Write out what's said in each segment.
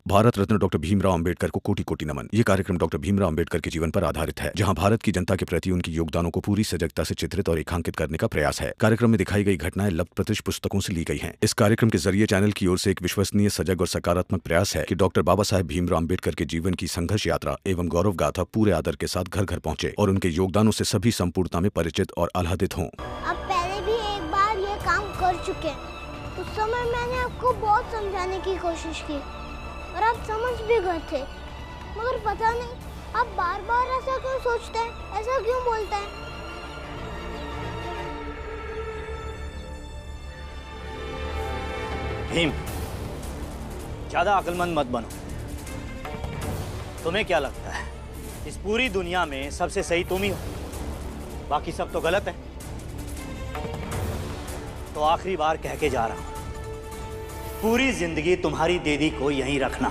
Bharat Ratna doctor Bhimrao Ambedkar को कोटि कोटि नमन। ये कार्यक्रम डॉक्टर भीमराव अंबेडकर के जीवन पर आधारित है, जहां भारत की जनता के प्रति उनके योगदानों को पूरी सजगता से चित्रित और रेखांकित करने का प्रयास है। कार्यक्रम में दिखाई गई घटनाएं लब्ध प्रतिष्ठ पुस्तकों से ली गई हैं। इस कार्यक्रम के जरिए चैनल की ओर से एक विश्वसनीय, सजग और सकारात्मक प्रयास है कि डॉक्टर बाबा साहेब भीमराव अंबेडकर के जीवन की संघर्ष यात्रा एवं गौरव गाथा पूरे आदर के साथ घर घर पहुंचे और उनके योगदानों से सभी संपूर्णता में परिचित और आह्लादित हों। आप पहले भी एक बार ये काम कर चुके हैं। उस समय मैंने आपको बहुत समझाने की कोशिश की और आप समझ भी गए थे, मगर पता नहीं आप बार बार ऐसा क्यों सोचते हैं, ऐसा क्यों बोलते हैं। भीम, ज्यादा अक्लमंद मत बनो। तुम्हें क्या लगता है इस पूरी दुनिया में सबसे सही तुम ही हो, बाकी सब तो गलत है? तो आखिरी बार कह के जा रहा हूं, पूरी जिंदगी तुम्हारी दीदी को यहीं रखना।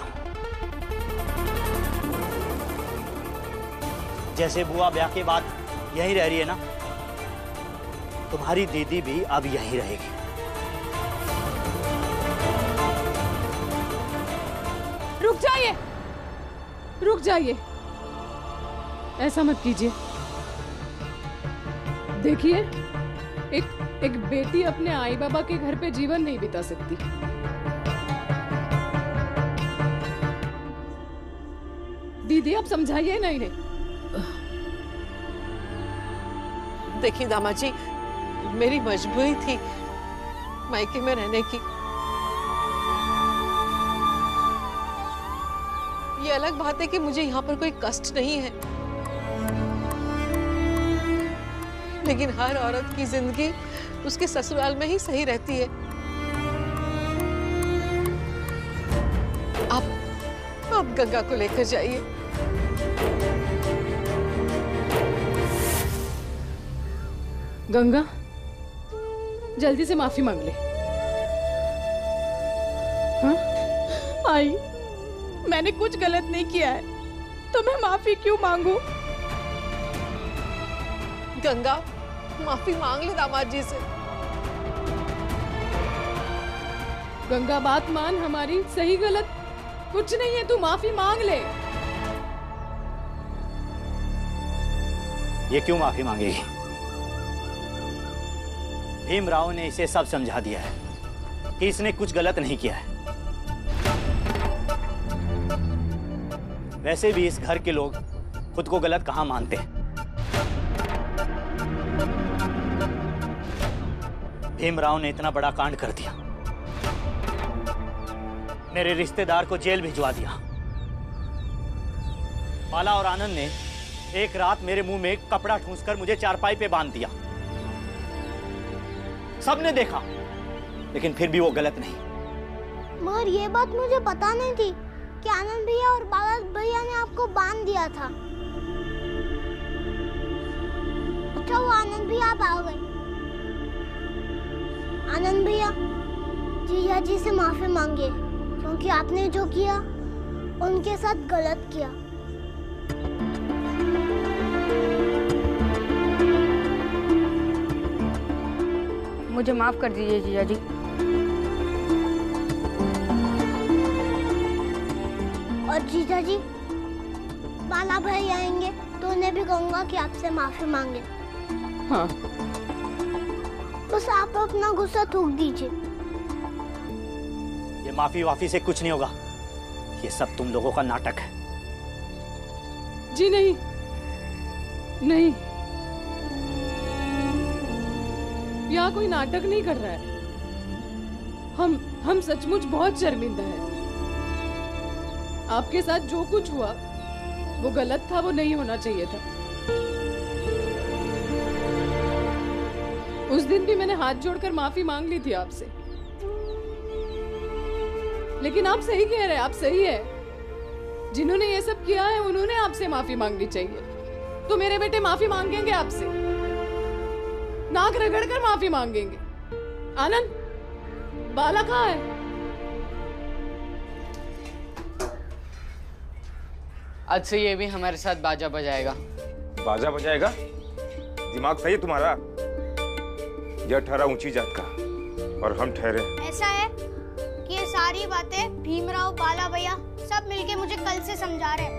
जैसे बुआ ब्याह के बाद यहीं रह रही है ना, तुम्हारी दीदी भी अब यहीं रहेगी। रुक जाइए, रुक जाइए, ऐसा मत कीजिए। देखिए, एक बेटी अपने आई बाबा के घर पे जीवन नहीं बिता सकती। दीदी आप समझाइए ना इन्हें। देखिए दामाद जी, मेरी मजबूरी थी मायके में रहने की। ये अलग बात है कि मुझे यहाँ पर कोई कष्ट नहीं है, लेकिन हर औरत की जिंदगी उसके ससुराल में ही सही रहती है। आप गंगा को लेकर जाइए। गंगा, जल्दी से माफी मांग ले। हाँ? आई, मैंने कुछ गलत नहीं किया है, तो मैं माफी क्यों मांगू? गंगा, माफी मांग ले दामाद जी से। गंगा बात मान हमारी, सही गलत कुछ नहीं है, तू माफी मांग ले। ये क्यों माफी मांगेगी? भीमराव ने इसे सब समझा दिया है कि इसने कुछ गलत नहीं किया है। वैसे भी इस घर के लोग खुद को गलत कहां मानते हैं। भीमराव ने इतना बड़ा कांड कर दिया, मेरे रिश्तेदार को जेल भिजवा दिया। बाला और आनंद ने एक रात मेरे मुंह में कपड़ा ठूंसकर मुझे चारपाई पे बांध दिया। सबने देखा, लेकिन फिर भी वो गलत नहीं। मगर ये बात मुझे पता नहीं थी कि आनंद भैया और बाला भैया ने आपको बांध दिया था। अच्छा वो आनंद भैया आप आ गए। आनंद भैया, जीजा जी से माफी मांगिए, क्योंकि आपने जो किया उनके साथ गलत किया। मुझे माफ कर दीजिए जीजा जी। और जीजा जी, बाला भाई आएंगे तो उन्हें भी कहूंगा कि आपसे माफी मांगे। हाँ। बस आप अपना गुस्सा थूक दीजिए। ये माफी वाफी से कुछ नहीं होगा, ये सब तुम लोगों का नाटक है। जी नहीं, नहीं, यहाँ कोई नाटक नहीं कर रहा है। हम सचमुच बहुत शर्मिंदा हैं। आपके साथ जो कुछ हुआ वो गलत था, वो नहीं होना चाहिए था। उस दिन भी मैंने हाथ जोड़कर माफी मांग ली थी आपसे, लेकिन आप सही कह रहे हैं, आप सही है। जिन्होंने ये सब किया है उन्होंने आपसे माफी मांगनी चाहिए। तो मेरे बेटे माफी मांगेंगे आपसे, नाक रगड़कर माफी मांगेंगे। आनंद, बाला कहाँ है? आज से ये भी हमारे साथ बाजा बजाएगा। बाजा बजाएगा? दिमाग सही है तुम्हारा? यह ठहरा ऊंची जात का और हम ठहरे। ऐसा है कि ये सारी बातें भीमराव, बाला भैया सब मिलके मुझे कल से समझा रहे हैं।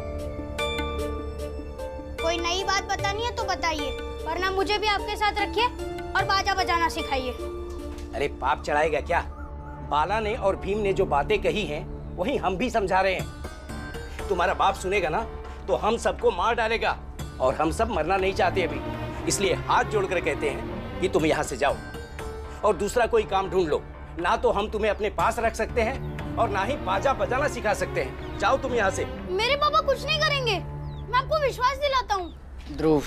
कोई नई बात बतानी है तो बताइए, वरना मुझे भी आपके साथ रखिए और बाजा बजाना सिखाइए। अरे पाप चढ़ाएगा क्या? बाला ने और भीम ने जो बातें कही हैं वही हम भी समझा रहे हैं। तुम्हारा बाप सुनेगा ना तो हम सबको मार डालेगा, और हम सब मरना नहीं चाहते अभी, इसलिए हाथ जोड़कर कहते हैं कि तुम यहाँ से जाओ और दूसरा कोई काम ढूंढ लो। ना तो हम तुम्हें अपने पास रख सकते हैं और ना ही बाजा बजाना सिखा सकते हैं। जाओ तुम यहाँ से। मेरे पापा कुछ नहीं करेंगे, मैं आपको विश्वास दिलाता हूँ। ध्रुव,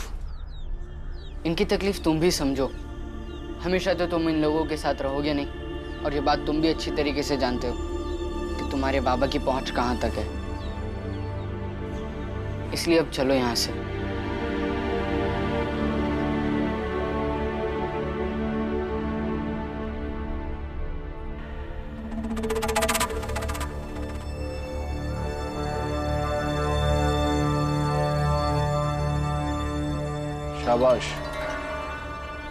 इनकी तकलीफ तुम भी समझो। हमेशा तो तुम इन लोगों के साथ रहोगे नहीं, और ये बात तुम भी अच्छी तरीके से जानते हो कि तुम्हारे बाबा की पहुंच कहाँ तक है। इसलिए अब चलो यहाँ से। शाबाश,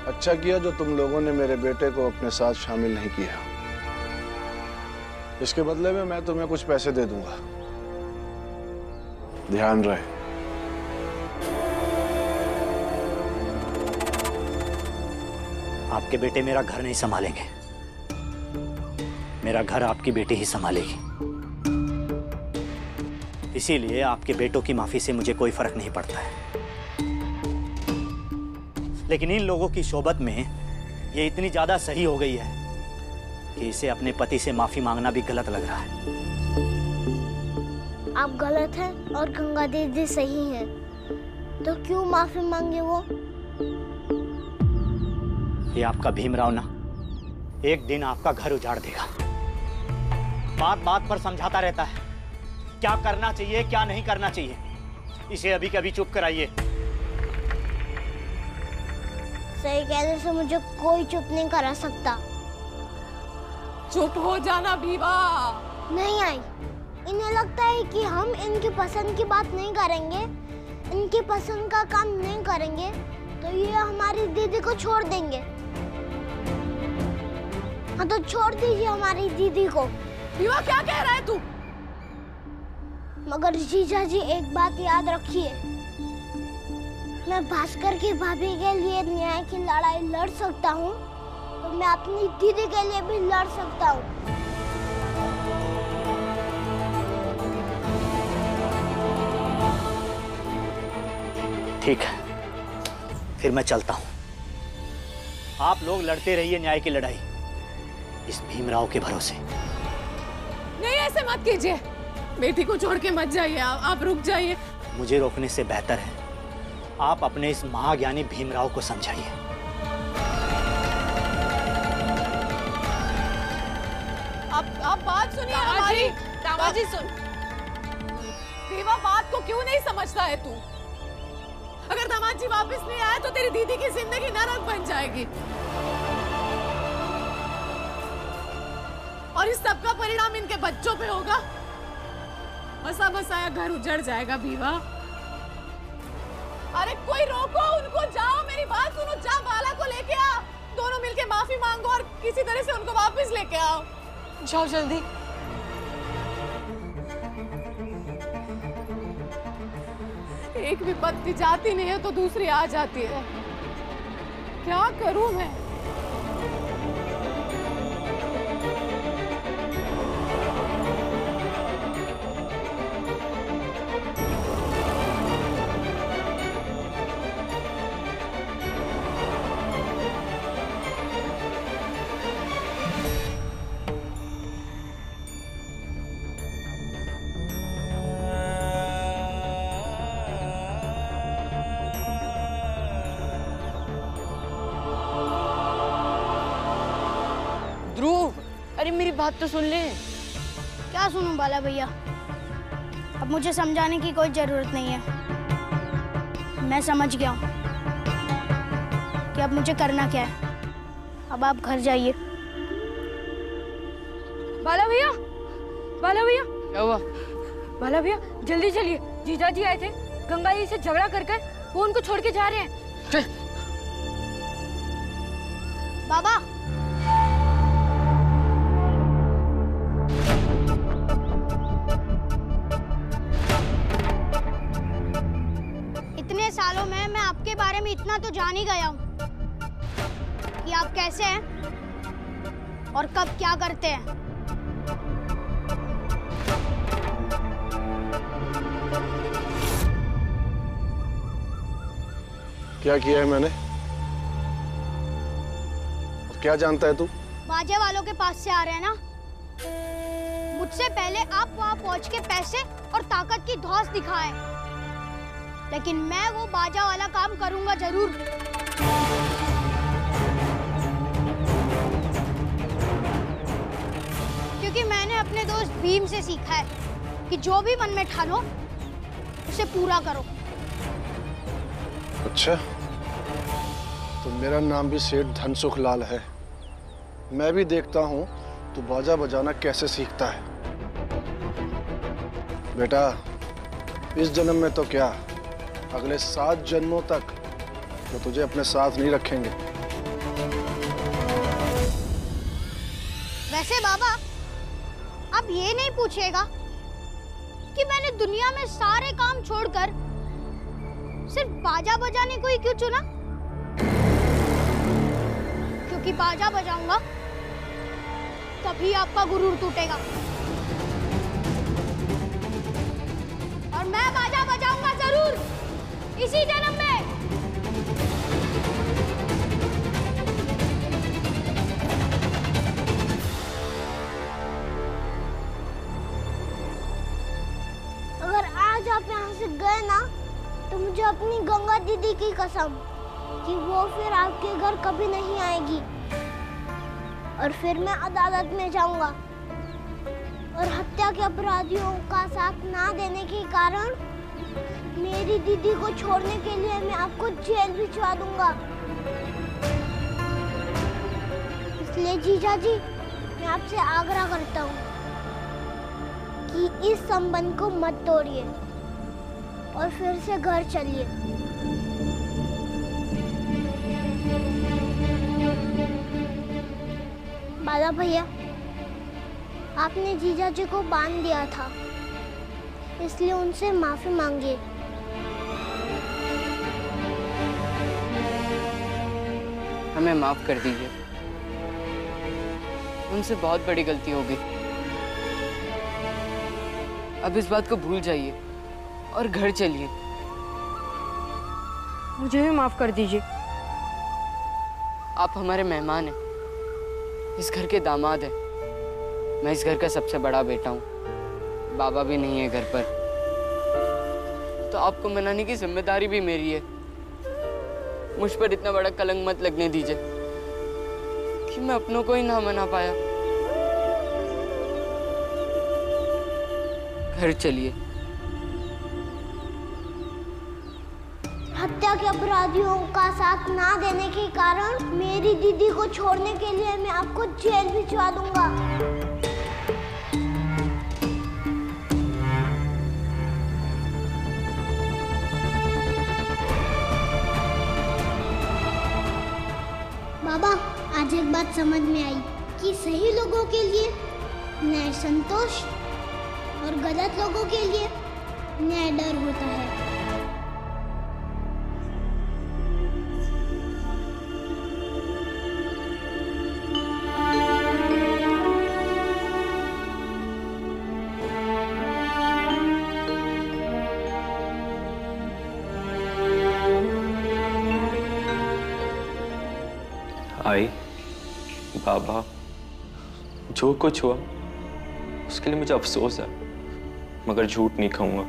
अच्छा किया जो तुम लोगों ने मेरे बेटे को अपने साथ शामिल नहीं किया। इसके बदले में मैं तुम्हें कुछ पैसे दे दूंगा, ध्यान रहे। आपके बेटे मेरा घर नहीं संभालेंगे, मेरा घर आपकी बेटी ही संभालेगी। इसीलिए आपके बेटों की माफी से मुझे कोई फर्क नहीं पड़ता है, लेकिन इन लोगों की सोबत में ये इतनी ज्यादा सही हो गई है कि इसे अपने पति से माफी मांगना भी गलत लग रहा है। आप गलत हैं और गंगा दीदी सही हैं, तो क्यों माफी मांगे वो? ये आपका भीमराव ना एक दिन आपका घर उजाड़ देगा। बात बात पर समझाता रहता है क्या करना चाहिए क्या नहीं करना चाहिए। इसे अभी कभी चुप कराइए। सही कहने से मुझे कोई चुप नहीं करा सकता। चुप हो जाना बीबा। नहीं आई, इन्हें लगता है कि हम इनकी पसंद की बात नहीं करेंगे, इनकी पसंद का काम नहीं करेंगे तो ये हमारी दीदी को छोड़ देंगे। हाँ तो छोड़ दीजिए हमारी दीदी को। बीबा क्या कह रहा है तू? मगर जीजा जी एक बात याद रखिए, मैं भास्कर की भाभी के लिए न्याय की लड़ाई लड़ सकता हूँ तो मैं अपनी दीदी के लिए भी लड़ सकता हूँ। ठीक है, फिर मैं चलता हूँ। आप लोग लड़ते रहिए न्याय की लड़ाई इस भीमराव के भरोसे। नहीं, ऐसे मत कीजिए। बेटी को छोड़ के मत जाइए, आप रुक जाइए। मुझे रोकने से बेहतर है आप अपने इस महाज्ञानी भीमराव को समझाइए। आप बात सुनिए हमारी। दामाजी सुन। देवा, बात को क्यों नहीं समझता है तू? अगर दामाद जी वापस नहीं आए तो तेरी दीदी की जिंदगी नरक बन जाएगी, और इस सब का परिणाम इनके बच्चों पे होगा। बसा बसाया घर उजड़ जाएगा बीवा। अरे कोई रोको उनको, जाओ मेरी बात सुनो, जा बाला को लेके आ, दोनों मिलके माफी मांगो और किसी तरह से उनको वापस लेके आओ। जाओ जल्दी। एक विपत्ति जाती नहीं है तो दूसरी आ जाती है। क्या करूं मैं? ध्रुव, अरे मेरी बात तो सुन ले। क्या सुनूं बाला भैया, अब मुझे समझाने की कोई जरूरत नहीं है। मैं समझ गया हूँ कि अब मुझे करना क्या है। अब आप घर जाइए। बाला भैया, बाला भैया, क्या हुआ? बाला भैया जल्दी चलिए, जीजा जी आए थे, गंगा जी से झगड़ा करके वो उनको छोड़ के जा रहे हैं। चल। बाबा, आपके बारे में इतना तो जान ही गया हूँ कि आप कैसे हैं और कब क्या करते हैं। क्या किया है मैंने? और क्या जानता है तू? बाजे वालों के पास से आ रहे हैं ना? मुझसे पहले आप वहां पहुंच के पैसे और ताकत की धौंस दिखाएं, लेकिन मैं वो बाजा वाला काम करूंगा जरूर। क्योंकि मैंने अपने दोस्त भीम से सीखा है कि जो भी मन में ठानो उसे पूरा करो। अच्छा, तो मेरा नाम भी सेठ धनसुख लाल है। मैं भी देखता हूँ तू बाजा बजाना कैसे सीखता है। बेटा, इस जन्म में तो क्या, अगले 7 जन्मों तक तो तुझे अपने साथ नहीं रखेंगे। वैसे बाबा, अब ये नहीं पूछेगा कि मैंने दुनिया में सारे काम छोड़कर सिर्फ बाजा बजाने को ही क्यों चुना? क्योंकि बाजा बजाऊंगा तभी आपका गुरूर टूटेगा, और मैं बाजा बजाऊंगा जरूर इसी जन्म में। अगर आज आप यहाँ से गए ना, तो मुझे अपनी गंगा दीदी की कसम कि वो फिर आपके घर कभी नहीं आएगी, और फिर मैं अदालत में जाऊंगा और हत्या के अपराधियों का साथ ना देने के कारण मेरी दीदी को छोड़ने के लिए मैं आपको जेल भिजवा दूंगा। इसलिए जीजा जी, मैं आपसे आग्रह करता हूँ कि इस संबंध को मत तोड़िए और फिर से घर चलिए। बाला भैया, आपने जीजा जी को बांध दिया था, इसलिए उनसे माफी मांगिए। हमें माफ कर दीजिए, उनसे बहुत बड़ी गलती हो गई। अब इस बात को भूल जाइए और घर चलिए। मुझे भी माफ कर दीजिए। आप हमारे मेहमान हैं, इस घर के दामाद हैं। मैं इस घर का सबसे बड़ा बेटा हूँ, बाबा भी नहीं है घर पर, तो आपको मनाने की जिम्मेदारी भी मेरी है। मुझ पर इतना बड़ा कलंक मत लगने दीजिए कि मैं अपनों को ही ना मना पाया। घर चलिए। हत्या के अपराधियों का साथ ना देने के कारण मेरी दीदी को छोड़ने के लिए मैं आपको जेल भिजवा दूंगा। बाबा, आज एक बात समझ में आई कि सही लोगों के लिए न्याय संतोष और गलत लोगों के लिए न्याय डर होता है। आई, बाबा, जो कुछ हुआ उसके लिए मुझे अफसोस है, मगर झूठ नहीं खाऊंगा।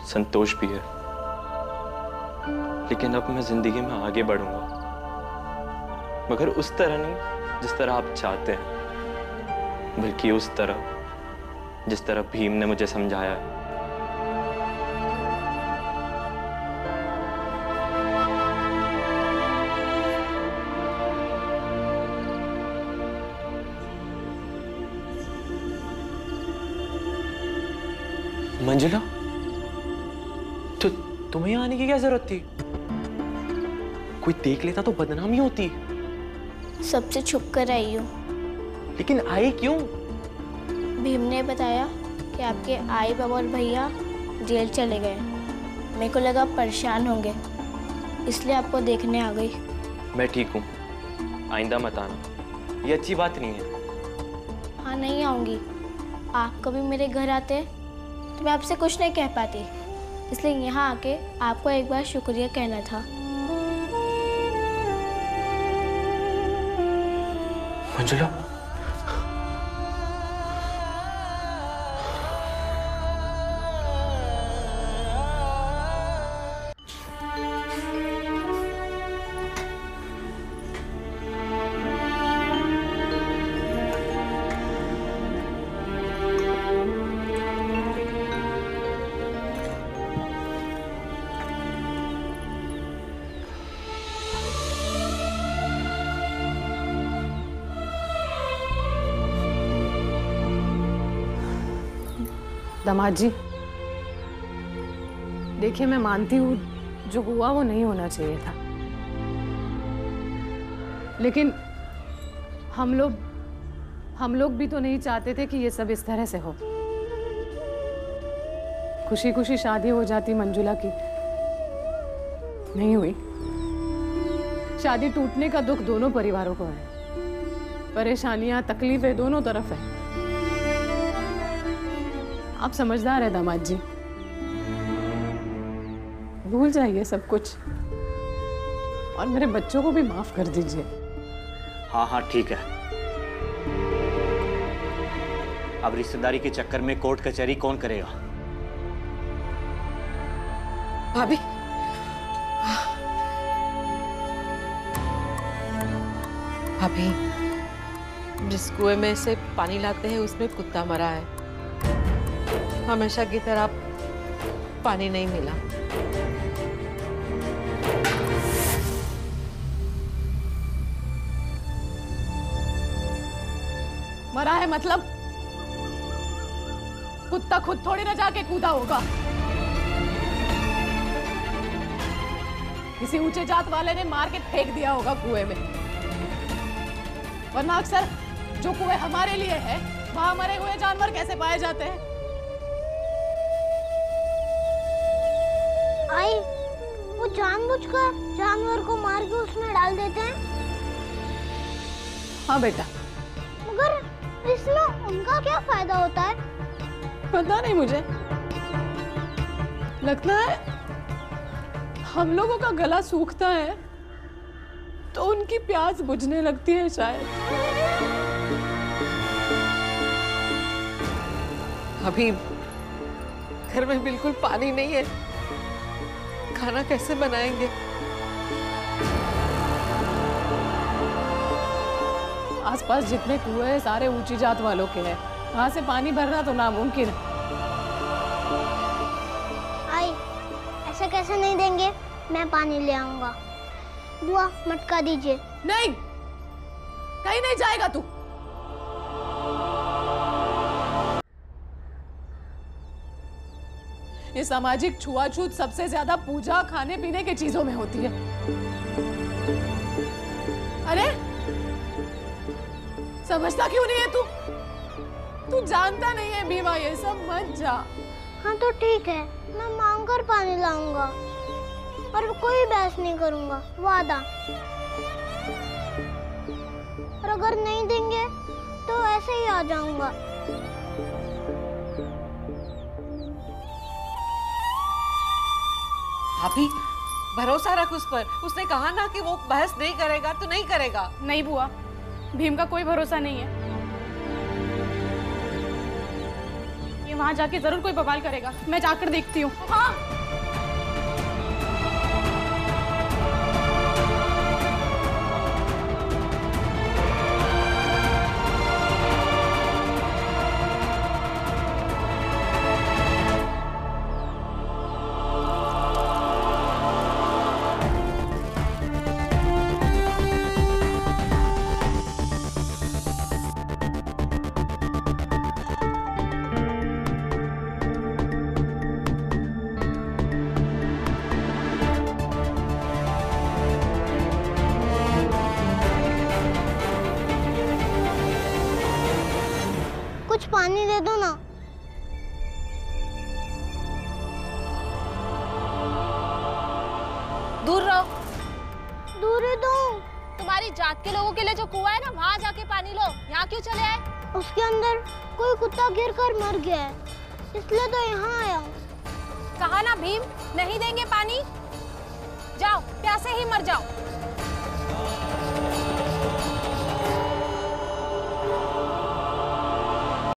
संतोष भी है, लेकिन अब मैं जिंदगी में आगे बढ़ूंगा, मगर उस तरह नहीं जिस तरह आप चाहते हैं, बल्कि उस तरह जिस तरह भीम ने मुझे समझाया है। मंजुला, तो तुम्हें यहाँ आने की क्या जरूरत थी? कोई देख लेता तो बदनामी होती। सबसे छुप कर आई हूँ। लेकिन आई क्यों? भीम ने बताया कि आपके आई बाबा और भैया जेल चले गए, मेरे को लगा आप परेशान होंगे, इसलिए आपको देखने आ गई। मैं ठीक हूँ, आइंदा मत आना, ये अच्छी बात नहीं है। हाँ नहीं आऊँगी। आप कभी मेरे घर आते तो मैं आपसे कुछ नहीं कह पाती, इसलिए यहाँ आके आपको एक बार शुक्रिया कहना था। मंजुला, दामाद जी, देखिए मैं मानती हूँ जो हुआ वो नहीं होना चाहिए था, लेकिन हम लोग भी तो नहीं चाहते थे कि ये सब इस तरह से हो। खुशी खुशी शादी हो जाती मंजुला की, नहीं हुई। शादी टूटने का दुख दोनों परिवारों को है, परेशानियां तकलीफें दोनों तरफ है। आप समझदार है दामाद जी, भूल जाइए सब कुछ और मेरे बच्चों को भी माफ कर दीजिए। हाँ हाँ ठीक है। अब रिश्तेदारी के चक्कर में कोर्ट कचहरी कौन करेगा? भाभी, भाभी, जिस कुएं में से पानी लाते हैं उसमें कुत्ता मरा है। हमेशा की तरह पानी नहीं मिला। मरा है मतलब कुत्ता खुद थोड़ी ना जाके कूदा होगा, किसी ऊंचे जात वाले ने मार के फेंक दिया होगा कुएं में। वरना अक्सर जो कुएं हमारे लिए है वहां मरे हुए जानवर कैसे पाए जाते हैं? आई, वो जानबूझकर जानवर को मार के उसमें डाल देते हैं। हाँ बेटा। मगर इसमें उनका क्या फायदा होता है? पता नहीं मुझे, लगता है हम लोगों का गला सूखता है तो उनकी प्यास बुझने लगती है शायद। अभी घर में बिल्कुल पानी नहीं है, खाना कैसे बनाएंगे? आसपास जितने कुएं हैं सारे ऊंची जात वालों के हैं, वहां से पानी भरना तो नामुमकिन। आई, ऐसा कैसे नहीं देंगे? मैं पानी ले आऊंगा। बुआ मटका दीजिए। नहीं, कहीं नहीं जाएगा तू। ये सामाजिक छुआछूत सबसे ज्यादा पूजा खाने पीने के चीजों में होती है। अरे समझता क्यों नहीं है तू? तू जानता नहीं है बीमा, ये सब मत जा। हाँ तो ठीक है, मैं मांग कर पानी लाऊंगा और कोई बहस नहीं करूंगा, वादा। और अगर नहीं देंगे तो ऐसे ही आ जाऊंगा। भाभी, भरोसा रख उस पर। उसने कहा ना कि वो बहस नहीं करेगा तो नहीं करेगा। नहीं बुआ, भीम का कोई भरोसा नहीं है। ये वहां जाके जरूर कोई बवाल करेगा। मैं जाकर देखती हूँ। हाँ। दूर रहो। दूर ही तो तुम्हारी जात के लोगों के लिए जो कुआं है ना, वहाँ जाके पानी लो। यहाँ क्यों चले आए? उसके अंदर कोई कुत्ता गिरकर मर गया है, इसलिए तो यहाँ आया हूँ। कहा ना भीम, नहीं देंगे पानी। जाओ, प्यासे ही मर जाओ।